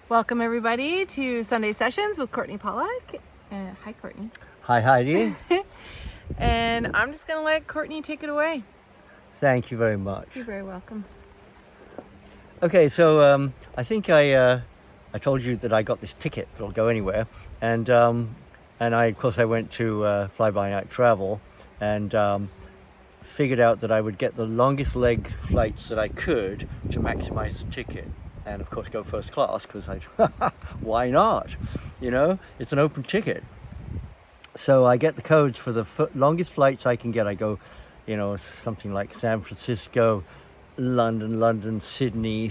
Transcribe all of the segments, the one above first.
Welcome everybody to Sunday Sessions with Courtenay Pollock. Hi Courtenay. Hi Heidi. And I'm just going to let Courtenay take it away. Thank you very much. You're very welcome. Okay, so I think I told you that I got this ticket that'll go anywhere, and of course I went to fly-by-night travel and figured out that I would get the longest leg flights that I could to maximize the ticket, and of course go first class because why not? You know, it's an open ticket. So I get the codes for the longest flights I can get. I go, you know, something like San Francisco, London, Sydney.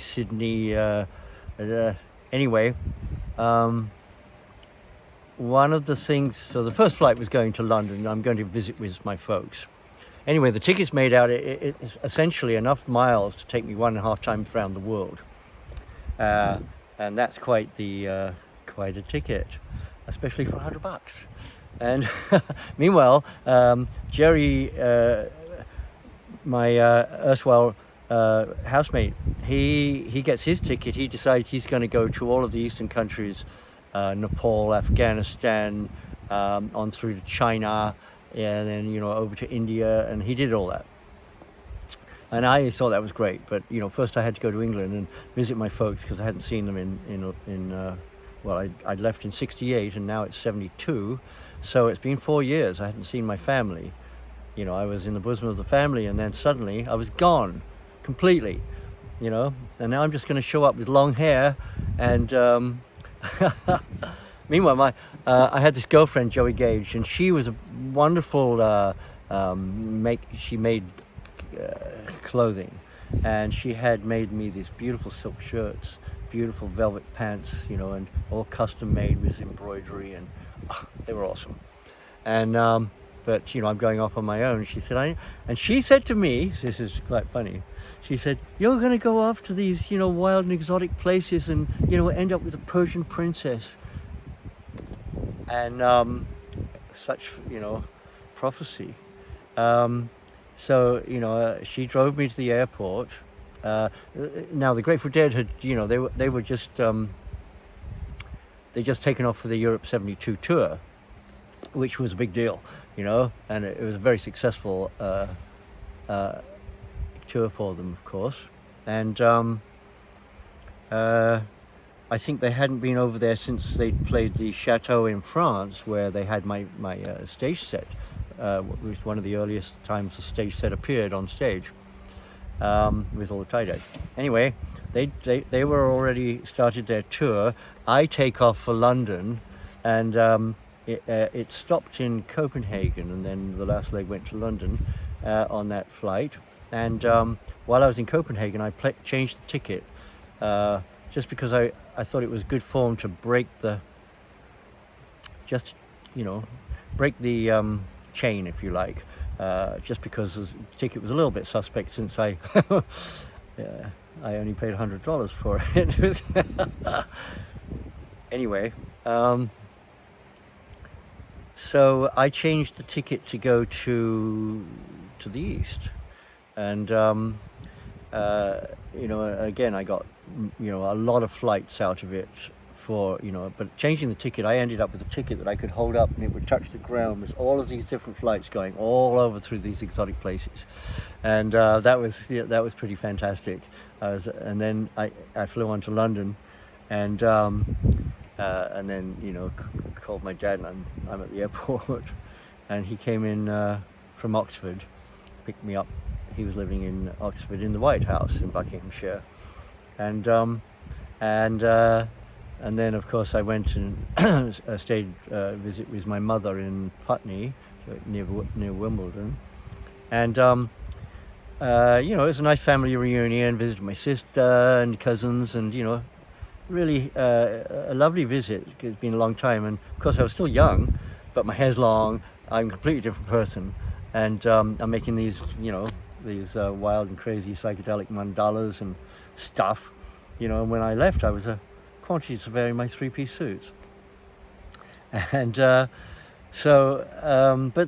Anyway, one of the things, so the first flight was going to London. I'm going to visit with my folks. Anyway, the ticket's made out. It's essentially enough miles to take me 1.5 times around the world. And that's quite a ticket, especially for $100. And meanwhile, Jerry, my erstwhile housemate, he gets his ticket. He decides he's going to go to all of the eastern countries, Nepal, Afghanistan, on through to China, and then, you know, over to India, and he did all that. And I thought that was great, but, you know, first I had to go to England and visit my folks because I hadn't seen them I'd left in 68 and now it's 72. So it's been 4 years. I hadn't seen my family. You know, I was in the bosom of the family, and then suddenly I was gone completely, you know, and now I'm just going to show up with long hair. And meanwhile, I had this girlfriend, Joey Gage, and she was a wonderful, she made clothing, and she had made me these beautiful silk shirts, beautiful velvet pants, you know, and all custom made with embroidery, and they were awesome. And but, you know, I'm going off on my own. She said to me, this is quite funny, she said, "You're going to go off to these, you know, wild and exotic places and, you know, end up with a Persian princess." And such, you know, prophecy. So, you know, she drove me to the airport. Now the Grateful Dead had, you know, they were just they just taken off for the Europe 72 tour, which was a big deal, you know, and it was a very successful tour for them, of course. And I think they hadn't been over there since they'd played the Chateau in France, where they had my stage set. It was one of the earliest times the stage set appeared on stage, with all the tie-dyes. Anyway, they were already started their tour. I take off for London, and it stopped in Copenhagen, and then the last leg went to London on that flight. And while I was in Copenhagen, I changed the ticket just because I thought it was good form to break the chain, if you like, just because the ticket was a little bit suspect, since I only paid $100 for it. Anyway, so I changed the ticket to go to the east, and you know, again I got, you know, a lot of flights out of it. For, you know, but changing the ticket, I ended up with a ticket that I could hold up and it would touch the ground with all of these different flights going all over through these exotic places, and that was pretty fantastic. And then I flew on to London, and then, you know, called my dad, and I'm at the airport, and he came in from Oxford, picked me up. He was living in Oxford in the White House in Buckinghamshire, and then, of course, I went and stayed visit with my mother in Putney, near Wimbledon. And, you know, it was a nice family reunion, visited my sister and cousins, and, you know, really a lovely visit. It's been a long time. And, of course, I was still young, but my hair's long. I'm a completely different person. And I'm making these, you know, these wild and crazy psychedelic mandalas and stuff. You know, and when I left, I was a quantity to wearing my 3-piece suits. And but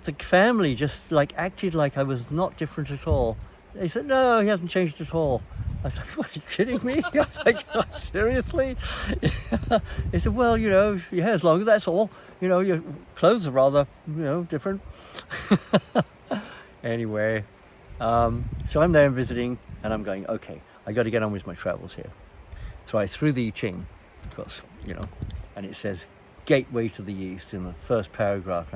the family just acted like I was not different at all. They said, "No, he hasn't changed at all." I was like, what, are you kidding me? I was like, oh, seriously? He said, well, yeah, as long as that's all. Your clothes are rather, different. Anyway, so I'm there visiting, and I'm going, okay, I got to get on with my travels here. So I threw the I Ching, of course, and it says, Gateway to the East in the first paragraph.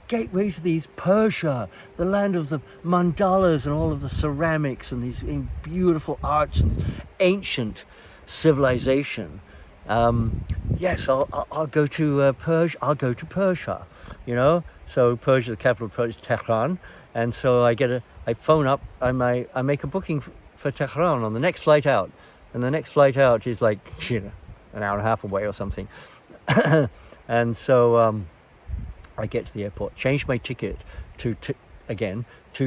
Gateway to the East, Persia, the land of the mandalas and all of the ceramics and these beautiful arts and ancient civilization. Yes, I'll go to Persia. I'll go to Persia, So Persia, the capital of Persia, is Tehran, and so I phone up. I make a booking for Tehran on the next flight out, and the next flight out is like an hour and a half away or something, and so. I get to the airport, change my ticket to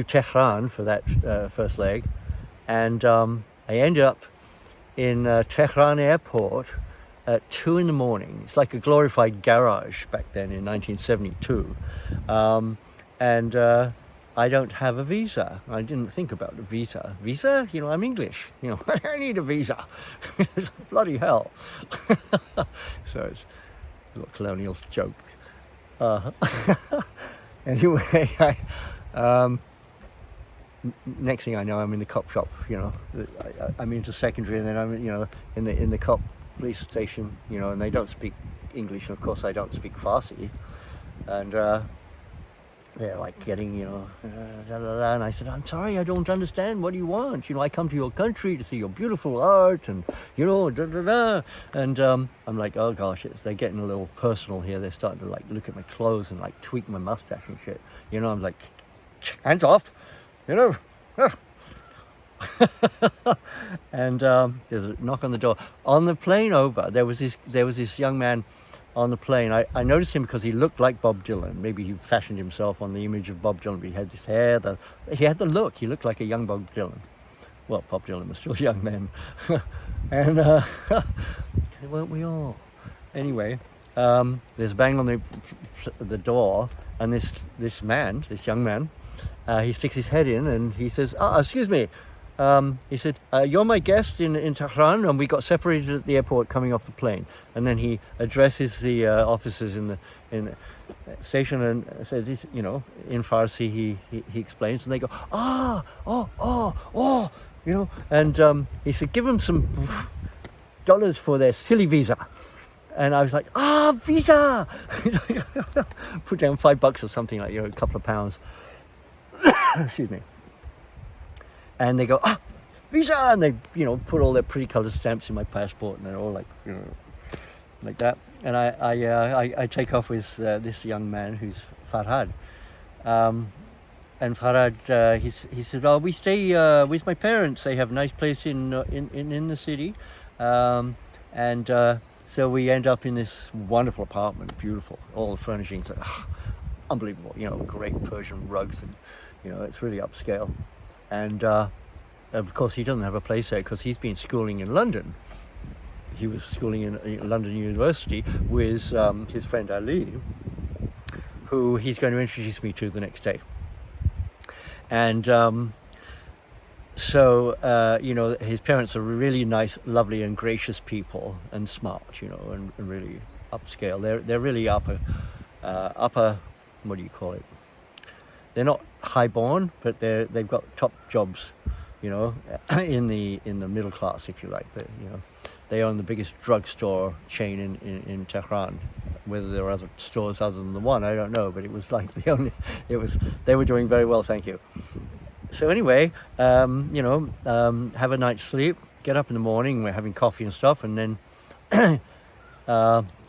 Tehran for that first leg, and I ended up in Tehran airport at 2 a.m. It's like a glorified garage back then in 1972, and I don't have a visa. I didn't think about the visa. Visa? I'm English. I need a visa. Bloody hell. So it's a little colonial joke. Anyway, next thing I know, I'm in the cop shop. I'm into secondary, and then I'm in the cop police station. And they don't speak English, and of course I don't speak Farsi, and they're like getting and I said, I'm sorry, I don't understand. What do you want? I come to your country to see your beautiful art, and and I'm like, oh gosh, they're getting a little personal here. They're starting to like look at my clothes and like tweak my mustache and shit. I'm like, hands off, and there's a knock on the door. On the plane over, there was this young man on the plane. I noticed him because he looked like Bob Dylan. Maybe he fashioned himself on the image of Bob Dylan, but he had this hair, he had the look. He looked like a young Bob Dylan. Well, Bob Dylan was still young then. And weren't we all? Anyway, there's a bang on the door, and this young man, he sticks his head in, and he says, excuse me. He said, you're my guest in Tehran, and we got separated at the airport coming off the plane. And then he addresses the officers in the station and says, in Farsi, he explains, and they go, and he said, give them some dollars for their silly visa. And I was like, visa! Put down $5 or something, like, a couple of pounds. Excuse me. And they go, visa! And they, put all their pretty colored stamps in my passport, and they're all like, like that. And I take off with this young man who's Farhad. And Farhad, he said, we stay with my parents. They have a nice place in the city. So we end up in this wonderful apartment, beautiful, all the furnishings, unbelievable, great Persian rugs, and, it's really upscale. And of course, he doesn't have a place there because he's been schooling in London. He was schooling in London University with his friend Ali, who he's going to introduce me to the next day. And so, his parents are really nice, lovely, and gracious people, and smart, and really upscale. They're really upper. What do you call it? They're not highborn, but they've got top jobs, in the middle class, if you like. They own the biggest drugstore chain in Tehran. Whether there are other stores other than the one, I don't know. But it was like they were doing very well, thank you. So anyway, have a night's sleep, get up in the morning, we're having coffee and stuff, and then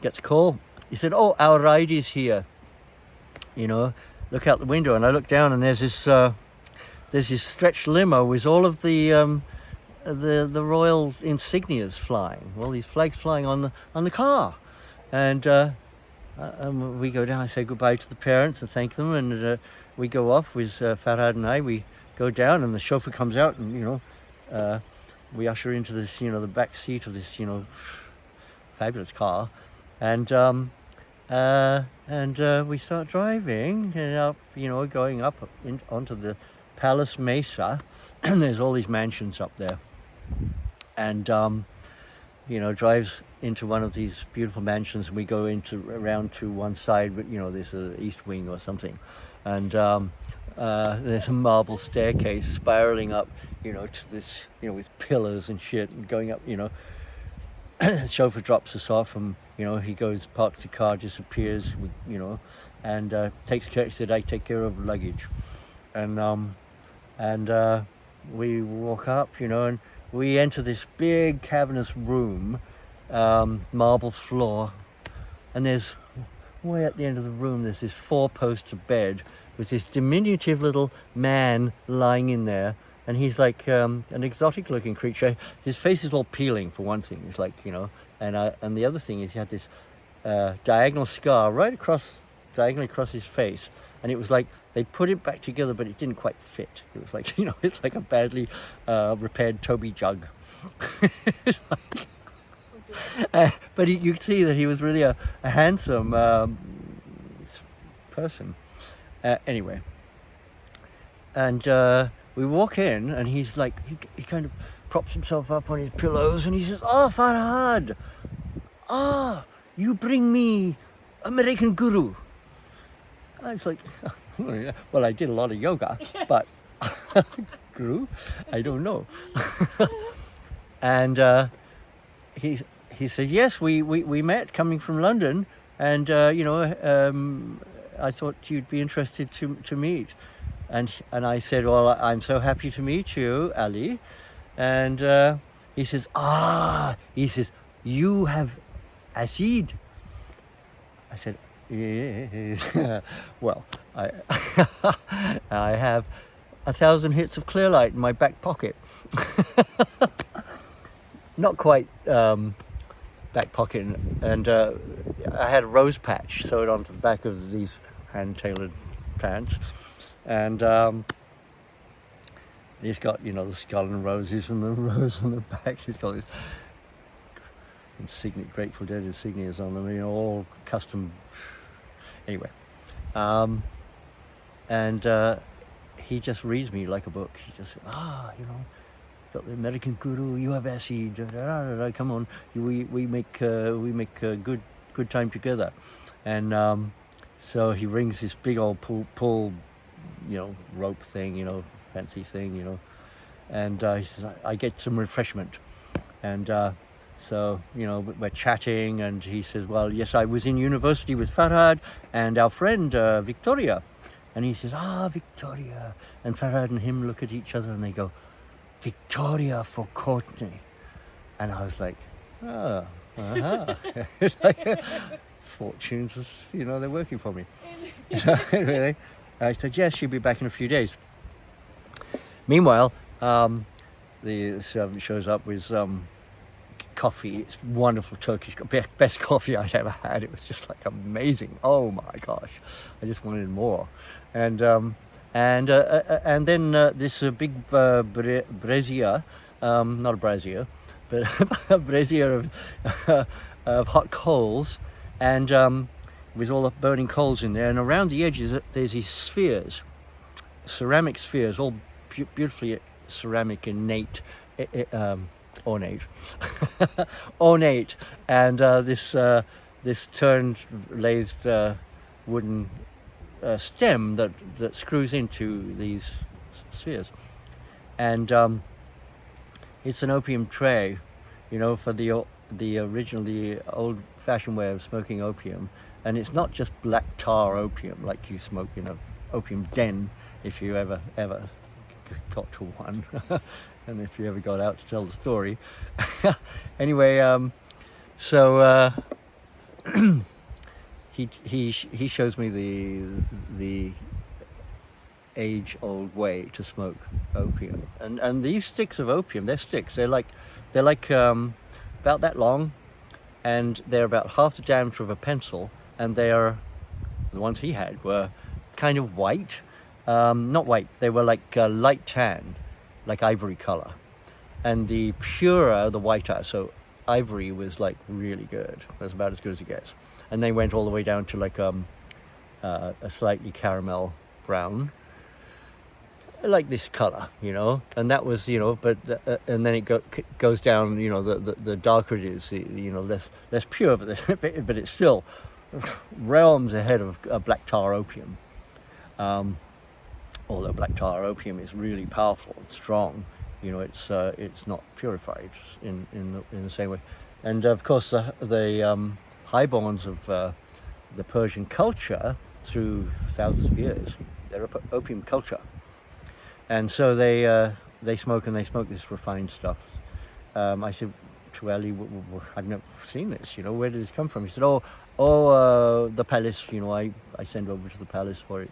gets a call. He said, our ride is here. Look out the window, and I look down, and there's this stretched limo with all of the royal insignias flying, all these flags flying on the car, and we go down. I say goodbye to the parents and thank them, and we go off with Farhad and I. We go down, and the chauffeur comes out, and we usher into this, the back seat of this, fabulous car, and we start driving and up, going up onto the Palace Mesa, and there's all these mansions up there. and drives into one of these beautiful mansions, and we go around to one side, but there's an east wing or something, and there's a marble staircase spiraling up, to this, with pillars and shit, and going up, the chauffeur drops us off, and he goes, parks the car, disappears, and takes care. He said, I take care of luggage, and we walk up, and we enter this big cavernous room, marble floor, and there's way at the end of the room there's this 4-poster bed with this diminutive little man lying in there, and he's like an exotic looking creature. His face is all peeling, for one thing. It's like, and the other thing is he had this diagonal scar diagonally across his face, and it was like they put it back together, but it didn't quite fit. It was like, it's like a badly repaired Toby jug. But you could see that he was really a handsome person. Anyway, and we walk in, and he's like, he kind of props himself up on his pillows, and he says, "Oh, Farhad, you bring me American Guru." I was like, well, I did a lot of yoga, but Guru, I don't know. And he said, yes, we met coming from London, and I thought you'd be interested to meet. And I said, well, I'm so happy to meet you, Ali. And he says, you have acid. I said, yes. Well, I I have 1,000 hits of Clearlight in my back pocket. Not quite back pocket, and I had a rose patch sewed onto the back of these hand-tailored pants, and he's got, the skull and roses and the rose on the back. He's got this insignia, Grateful Dead insignias on them, all custom. Anyway, and he just reads me like a book. He just, got the American Guru, you have acid, come on, we make a good time together. And so he rings this big old pull, rope thing, fancy thing, and he says, I get some refreshment. And so, we're chatting, and he says, well, yes, I was in university with Farhad and our friend Victoria. And he says, Victoria. And Farhad and him look at each other, and they go, Victoria for Courtenay. And I was like, It's like, fortunes, they're working for me. So anyway, I said, yes, she'll be back in a few days. Meanwhile, the servant shows up with coffee. It's wonderful Turkish, best coffee I'd ever had. It was just like amazing. Oh my gosh, I just wanted more. And then this big brazier, not a brazier, but a brazier of hot coals, and with all the burning coals in there. And around the edges, there's these spheres, ceramic spheres, all beautifully ceramic, ornate, and this turned lathed wooden stem that screws into these spheres, and it's an opium tray, for the old-fashioned way of smoking opium. And it's not just black tar opium like you smoke in an opium den, if you ever got to one. And if you ever got out to tell the story. Anyway, so he shows me the age-old way to smoke opium, and these sticks of opium, they're sticks. They're like about that long, and they're about half the diameter of a pencil, and the ones he had were kind of white, not white. They were like light tan, like ivory color, and the purer the whiter. So ivory was like really good. That's about as good as it gets. And they went all the way down to like a slightly caramel brown. like this color, and that was, but and then it goes down, the darker it is, less pure, but but it's still realms ahead of black tar opium. Although black tar opium is really powerful and strong, it's not purified in the same way. And of course, the highborns of the Persian culture through thousands of years, they're opium culture, and so they smoke this refined stuff. I said to Ali, I've never seen this. Where did this come from? He said, the palace. I send over to the palace for it.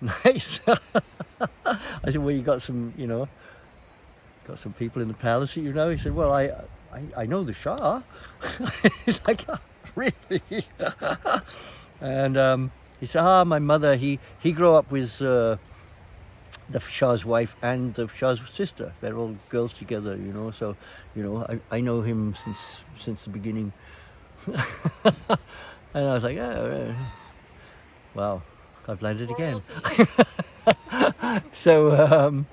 Nice. I said, well, you got some people in the palace that you know? He said, well, I know the Shah. He's like, oh, really? And he said, my mother, he grew up with the Shah's wife and the Shah's sister. They're all girls together, so, I know him since the beginning. And I was like, oh, wow. I've landed again. So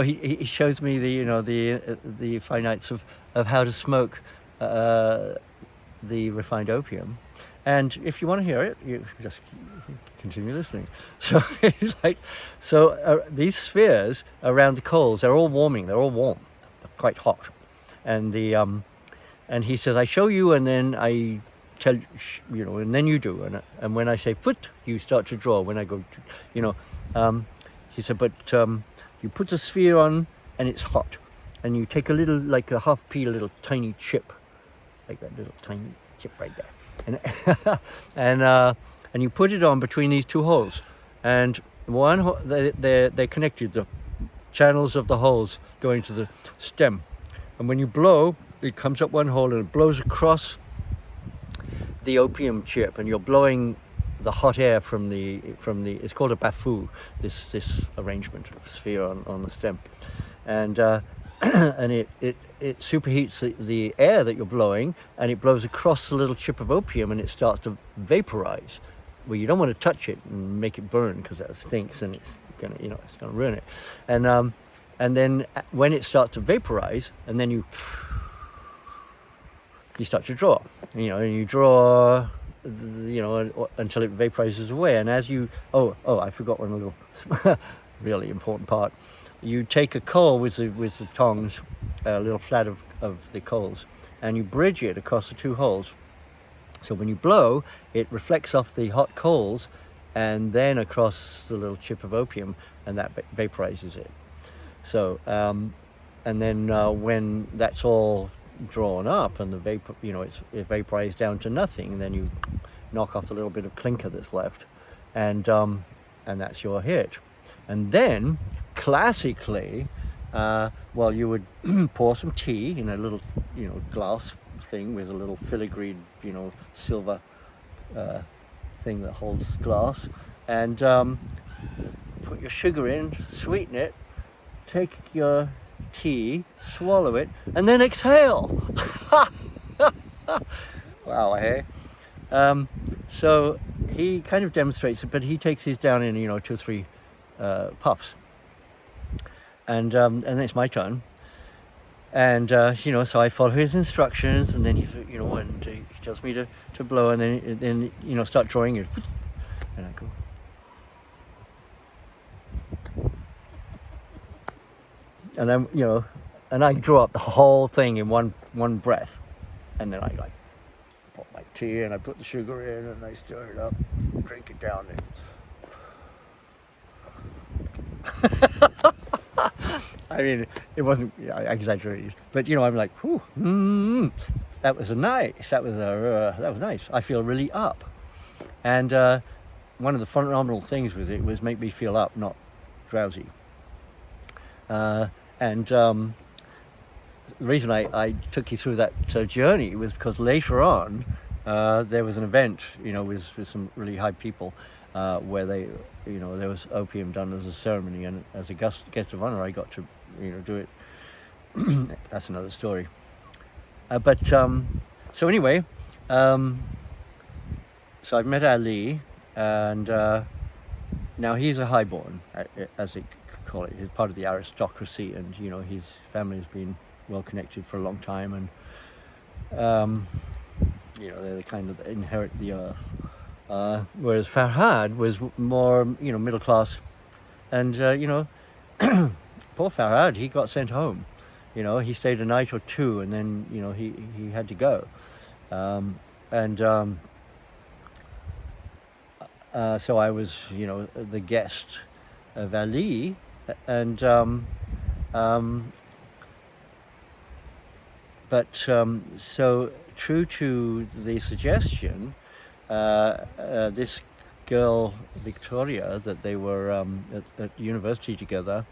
he shows me the fine arts of how to smoke the refined opium, and if you want to hear it, you just continue listening. So he's like, these spheres around the coals, they're all warm, they're quite hot, and and he says, I show you, and then I tell and then you do, and when I say foot, you start to draw. When I go to, he said, but you put the sphere on and it's hot, and you take a little, like a half pea, little tiny chip, like that little tiny chip right there, and you put it on between these two holes, and they're connected, the channels of the holes going to the stem, and when you blow, it comes up one hole and it blows across the opium chip, and you're blowing the hot air from the it's called a bafu, this arrangement of sphere on the stem, and and it superheats the air that you're blowing, and it blows across the little chip of opium, and it starts to vaporize. Well, you don't want to touch it and make it burn, because that stinks, and it's gonna ruin it. And then when it starts to vaporize, and then you start to draw, and you draw, until it vaporizes away. And as you, I forgot one little really important part. You take a coal with the tongs, a little flat of the coals, and you bridge it across the two holes. So when you blow, it reflects off the hot coals, and then across the little chip of opium, and that vaporizes it. So, and then when that's all drawn up and the vapor, it vaporized down to nothing, and then you knock off the little bit of clinker that's left, and that's your hit. And then classically, you would pour some tea in a little glass thing with a little filigreed silver thing that holds glass, and put your sugar in, sweeten it, take your tea, swallow it, and then exhale. Wow, hey? So he kind of demonstrates it, but he takes his down in 2 or 3 puffs, and then it's my turn, and so I follow his instructions, and then he tells me to blow, and then start drawing it, and I go. And then, and I draw up the whole thing in one breath, and then I put my tea, and I put the sugar in, and I stir it up, drink it down. I mean, it wasn't, I exaggerated, but I'm like, whew, that was nice. That was nice. I feel really up, and one of the phenomenal things with it was make me feel up, not drowsy. And the reason I took you through that journey was because later on there was an event, with some really high people, where there was opium done as a ceremony, and as a guest of honor, I got to do it. That's another story. So anyway, so I've met Ali, and now he's a highborn, as they call it. He's part of the aristocracy, and his family has been well connected for a long time, and they're the kind of inherit the earth. Whereas Farhad was more, middle class, and poor Farhad, he got sent home. He stayed a night or two, and then he had to go, so I was the guest of Ali, and so true to the suggestion, this girl Victoria, that they were at university together,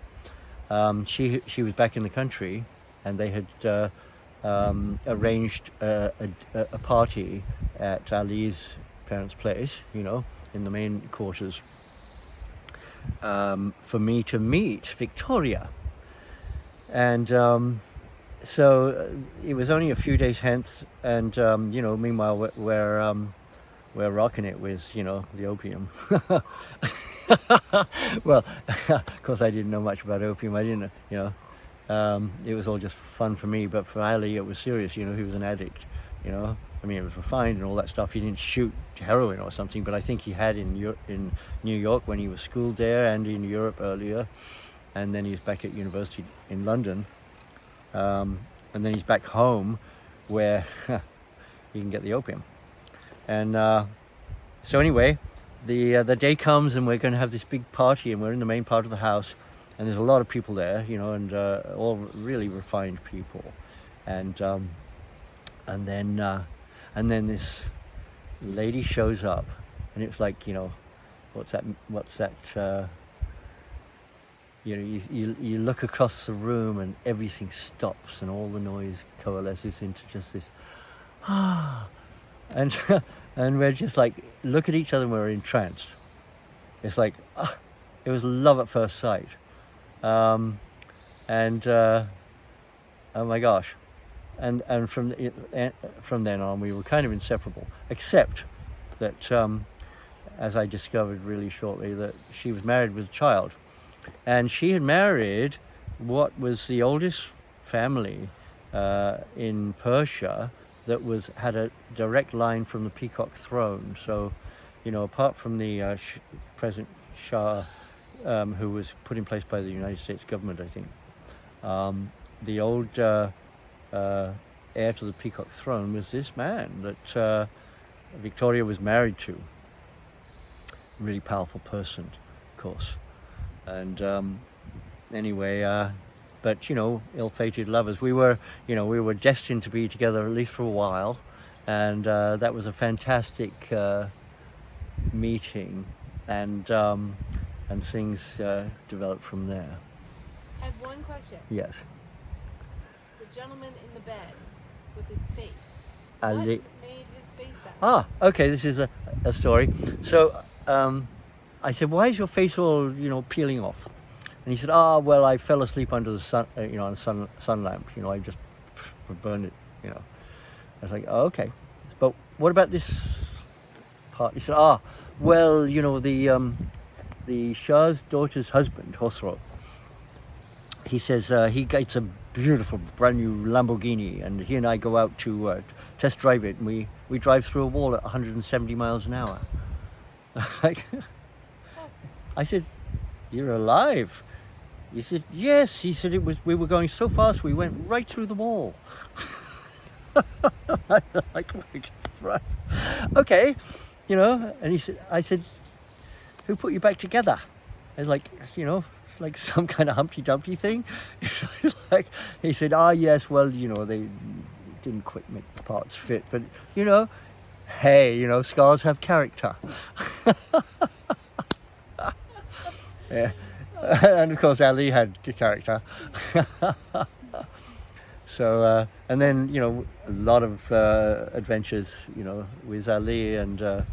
she was back in the country, and they had arranged a party at Ali's parents' place, in the main quarters, for me to meet Victoria. And so it was only a few days hence, and meanwhile we're rocking it with the opium. Well, of course I didn't know much about opium. I didn't, it was all just fun for me. But for Ali, it was serious. He was an addict. I mean, it was refined and all that stuff. He didn't shoot heroin or something, but I think he had in New York when he was schooled there, and in Europe earlier, and then he's back at university in London, and then he's back home where he can get the opium. And so anyway, the day comes, and we're going to have this big party, and we're in the main part of the house, and there's a lot of people there, and all really refined people, and then this lady shows up, and it's like, what's that you look across the room, and everything stops, and all the noise coalesces into just this and and we're just like, look at each other, and we're entranced. It's like, it was love at first sight. Oh my gosh. And from then on, we were kind of inseparable, except that, as I discovered really shortly, that she was married with a child, and she had married what was the oldest family in Persia that had a direct line from the peacock throne. So, apart from the present Shah, who was put in place by the United States government, I think, the old heir to the peacock throne was this man that Victoria was married to. A really powerful person, of course. And anyway, but ill-fated lovers. We were destined to be together at least for a while, and that was a fantastic meeting, and things developed from there. I have one question. Yes. The gentleman in the bed with his face. Ali. What made his face that way? Okay. This is a story. So I said, "Why is your face all peeling off?" And he said, well, I fell asleep under the sun, on a sun lamp. I just burned it. I was like, oh, okay. But what about this part? He said, well, the Shah's daughter's husband, Khosrow, he says he gets a beautiful brand new Lamborghini, and he and I go out to test drive it, and we drive through a wall at 170 miles an hour. Like, I said, you're alive? He said, yes. He said, we were going so fast, we went right through the wall. Like, right. Okay, and I said, who put you back together? And like, like some kind of Humpty Dumpty thing. Like, he said, yes, well, they didn't quite make the parts fit, but hey, scars have character. Yeah. And of course Ali had character. So and then a lot of adventures with Ali, and well,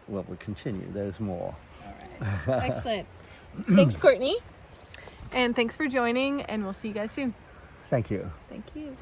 we'll continue. There's more. All right. Excellent. Thanks, Courtney. And thanks for joining, and we'll see you guys soon. Thank you. Thank you.